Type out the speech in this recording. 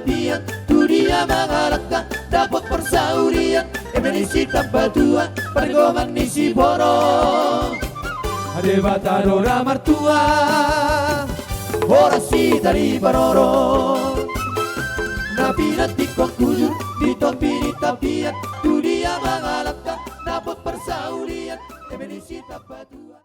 tapian, dunia mengalahkan dapat persaurian. Emenisi tanpa tua, pergoman misi borong. Ade batadora martua, orasi dari baroro. Nabi nanti kau kujur, di topi di tapian, dunia mengalahkan dapat persaurian. Emenisi tanpa tua.